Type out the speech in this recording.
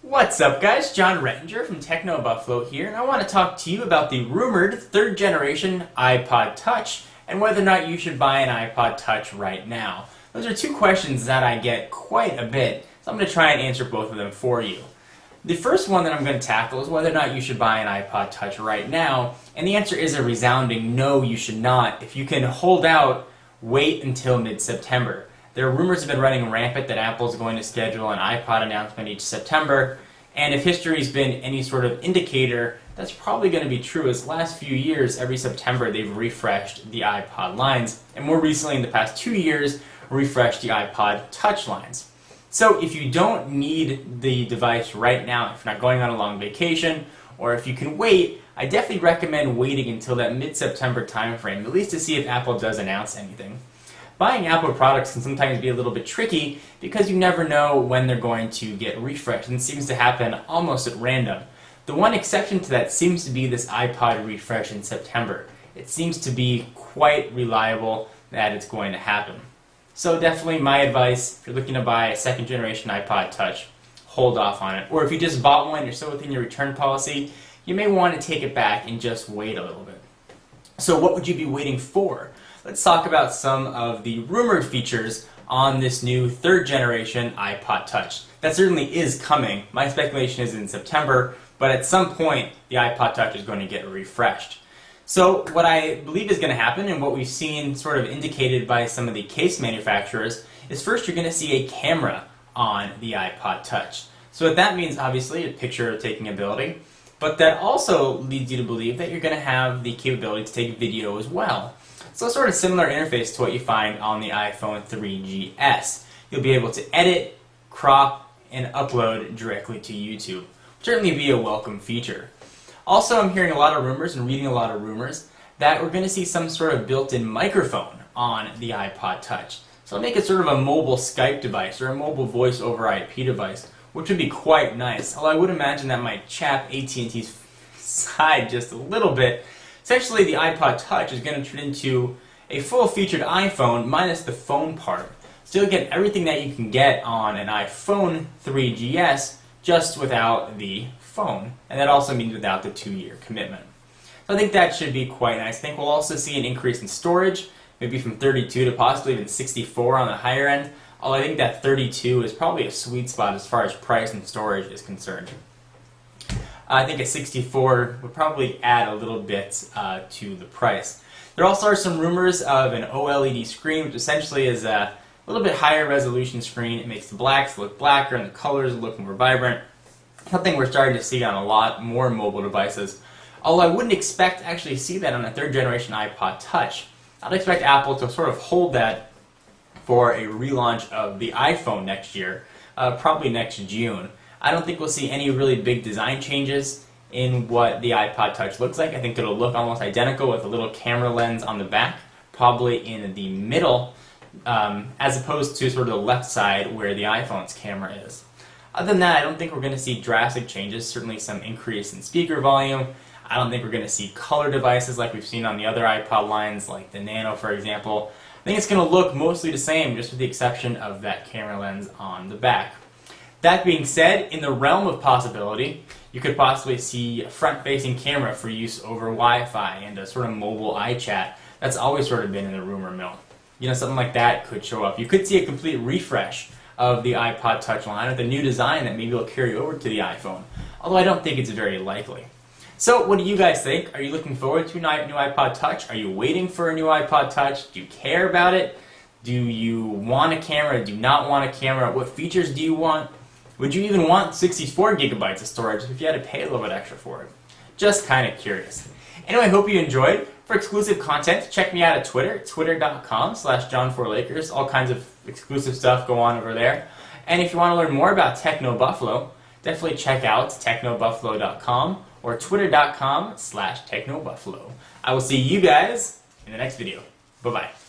What's up guys, John Rettinger from Techno Buffalo here, and I want to talk to you about the rumored third generation iPod Touch and whether or not you should buy an iPod Touch right now. Those are two questions that I get quite a bit, so I'm going to try and answer both of them for you. The first one that I'm going to tackle is whether or not you should buy an iPod Touch right now, and the answer is a resounding no, you should not. If you can hold out, wait until mid-September. There are rumors have been running rampant that Apple is going to schedule an iPod announcement each September, and if history's been any sort of indicator, that's probably going to be true, as the last few years, every September, they've refreshed the iPod lines, and more recently, in the past 2 years, refreshed the iPod Touch lines. So if you don't need the device right now, if you're not going on a long vacation, or if you can wait, I definitely recommend waiting until that mid-September timeframe, at least to see if Apple does announce anything. Buying Apple products can sometimes be a little bit tricky because you never know when they're going to get refreshed, and it seems to happen almost at random. The one exception to that seems to be this iPod refresh in September. It seems to be quite reliable that it's going to happen. So definitely my advice, if you're looking to buy a second generation iPod Touch, hold off on it. Or if you just bought one, you're still within your return policy, you may want to take it back and just wait a little bit. So what would you be waiting for? Let's talk about some of the rumored features on this new third generation iPod Touch. That certainly is coming. My speculation is in September, but at some point the iPod Touch is going to get refreshed. So what I believe is going to happen, and what we've seen sort of indicated by some of the case manufacturers, is first you're going to see a camera on the iPod Touch. So what that means, obviously, a picture-taking ability, but that also leads you to believe that you're going to have the capability to take video as well. So sort of similar interface to what you find on the iPhone 3GS. You'll be able to edit, crop, and upload directly to YouTube. Certainly be a welcome feature. Also, I'm hearing a lot of rumors and reading a lot of rumors that we're going to see some sort of built-in microphone on the iPod Touch. So it'll make it sort of a mobile Skype device or a mobile voice over IP device, which would be quite nice. Although I would imagine that might chap AT&T's side just a little bit. Essentially, the iPod Touch is going to turn into a full-featured iPhone minus the phone part. So you'll get everything that you can get on an iPhone 3GS just without the phone. And that also means without the 2-year commitment. So I think that should be quite nice. I think we'll also see an increase in storage, maybe from 32 to possibly even 64 on the higher end. Although I think that 32 is probably a sweet spot as far as price and storage is concerned. I think a 64 would probably add a little bit to the price. There also are some rumors of an OLED screen, which essentially is a little bit higher resolution screen. It makes the blacks look blacker and the colors look more vibrant. Something we're starting to see on a lot more mobile devices. Although I wouldn't expect to actually see that on a third generation iPod Touch. I'd expect Apple to sort of hold that for a relaunch of the iPhone next year, probably next June. I don't think we'll see any really big design changes in what the iPod Touch looks like. I think it'll look almost identical with a little camera lens on the back, probably in the middle, as opposed to sort of the left side where the iPhone's camera is. Other than that, I don't think we're going to see drastic changes, certainly some increase in speaker volume. I don't think we're going to see color devices like we've seen on the other iPod lines, like the Nano, for example. I think it's going to look mostly the same, just with the exception of that camera lens on the back. That being said, in the realm of possibility, you could possibly see a front-facing camera for use over Wi-Fi and a sort of mobile iChat. That's always sort of been in the rumor mill. You know, something like that could show up. You could see a complete refresh of the iPod Touch line with a new design that maybe will carry over to the iPhone, although I don't think it's very likely. So what do you guys think? Are you looking forward to a new iPod Touch? Are you waiting for a new iPod Touch? Do you care about it? Do you want a camera? Do you not want a camera? What features do you want? Would you even want 64 gigabytes of storage if you had to pay a little bit extra for it? Just kind of curious. Anyway, I hope you enjoyed. For exclusive content, check me out at Twitter, twitter.com/John4Lakers. All kinds of exclusive stuff go on over there. And if you want to learn more about Techno Buffalo, definitely check out technobuffalo.com or twitter.com/TechnoBuffalo. I will see you guys in the next video. Bye-bye.